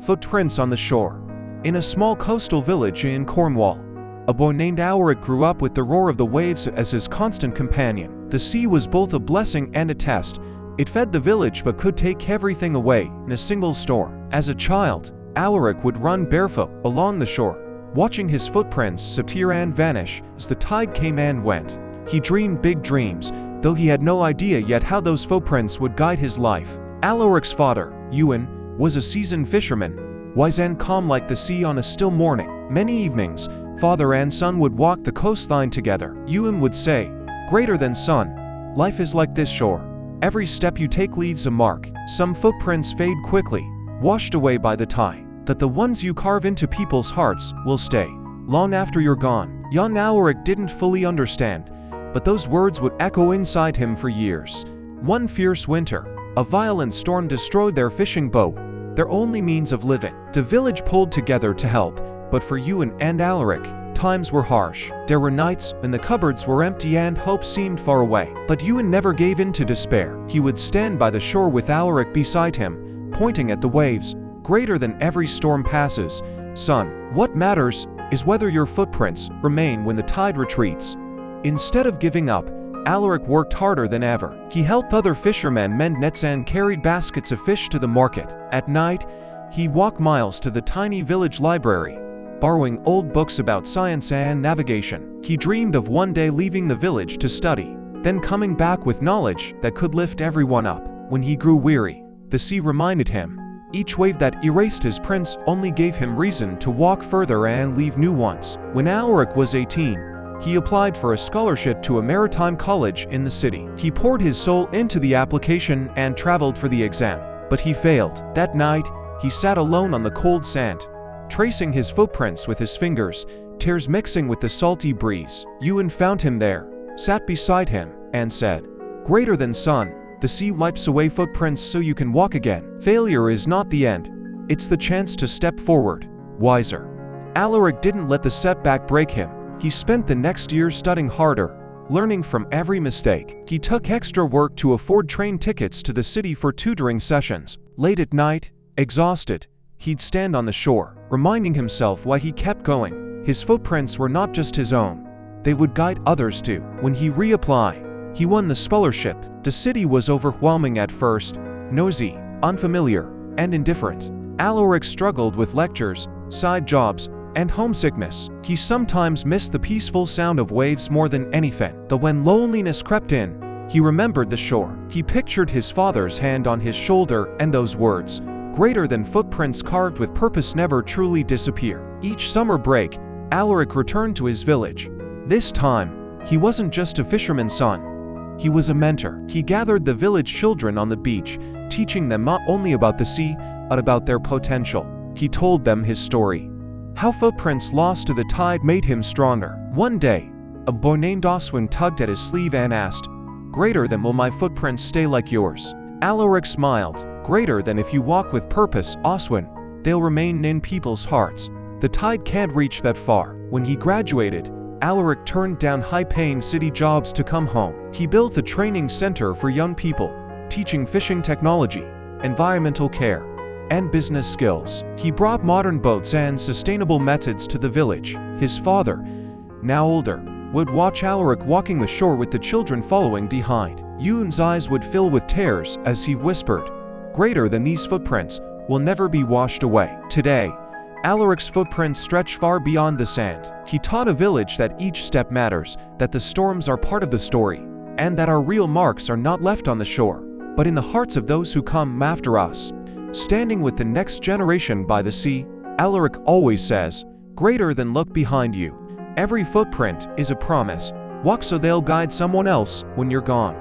Footprints on the shore. In a small coastal village in Cornwall, a boy named Alaric grew up with the roar of the waves as his constant companion. The sea was both a blessing and a test. It fed the village but could take everything away in a single storm. As a child, Alaric would run barefoot along the shore, watching his footprints appear and vanish as the tide came and went. He dreamed big dreams, though he had no idea yet how those footprints would guide his life. Alaric's father, Ewan, was a seasoned fisherman, wise and calm like the sea on a still morning. Many evenings, father and son would walk the coastline together. Ewan would say, "Greater than son, life is like this shore. Every step you take leaves a mark. Some footprints fade quickly, washed away by the tide, but the ones you carve into people's hearts will stay, long after you're gone." Young Alaric didn't fully understand, but those words would echo inside him for years. One fierce winter, a violent storm destroyed their fishing boat, their only means of living. The village pulled together to help, but for Ewan and Alaric, times were harsh. There were nights when the cupboards were empty and hope seemed far away. But Ewan never gave in to despair. He would stand by the shore with Alaric beside him, pointing at the waves. "Greater than every storm passes, son. What matters is whether your footprints remain when the tide retreats." Instead of giving up, Alaric worked harder than ever. He helped other fishermen mend nets and carried baskets of fish to the market. At night, he walked miles to the tiny village library, borrowing old books about science and navigation. He dreamed of one day leaving the village to study, then coming back with knowledge that could lift everyone up. When he grew weary, the sea reminded him. Each wave that erased his prints only gave him reason to walk further and leave new ones. When Alaric was 18, he applied for a scholarship to a maritime college in the city. He poured his soul into the application and traveled for the exam, but he failed. That night, he sat alone on the cold sand, tracing his footprints with his fingers, tears mixing with the salty breeze. Ewan found him there, sat beside him, and said, "Greater than son, the sea wipes away footprints so you can walk again. Failure is not the end. It's the chance to step forward, wiser." Alaric didn't let the setback break him. He spent the next year studying harder, learning from every mistake. He took extra work to afford train tickets to the city for tutoring sessions. Late at night, exhausted, he'd stand on the shore, reminding himself why he kept going. His footprints were not just his own. They would guide others too. When he reapplied, he won the scholarship. The city was overwhelming at first, noisy, unfamiliar, and indifferent. Alaric struggled with lectures, side jobs, and homesickness. He sometimes missed the peaceful sound of waves more than anything. But when loneliness crept in, he remembered the shore. He pictured his father's hand on his shoulder and those words, "Greater than footprints carved with purpose never truly disappear." Each summer break, Alaric returned to his village. This time, he wasn't just a fisherman's son. He was a mentor. He gathered the village children on the beach, teaching them not only about the sea, but about their potential. He told them his story, how footprints lost to the tide made him stronger. One day, a boy named Oswin tugged at his sleeve and asked, "Greater than will my footprints stay like yours?" Alaric smiled. "Greater than if you walk with purpose, Oswin. They'll remain in people's hearts. The tide can't reach that far." When he graduated, Alaric turned down high-paying city jobs to come home. He built a training center for young people, teaching fishing technology, environmental care, and business skills. He brought modern boats and sustainable methods to the village. His father, now older, would watch Alaric walking the shore with the children following behind. Ewan's eyes would fill with tears as he whispered, "Greater than these footprints will never be washed away." Today, Alaric's footprints stretch far beyond the sand. He taught a village that each step matters, that the storms are part of the story, and that our real marks are not left on the shore, but in the hearts of those who come after us. Standing with the next generation by the sea, Alaric always says, "Greater than look behind you. Every footprint is a promise. Walk so they'll guide someone else when you're gone."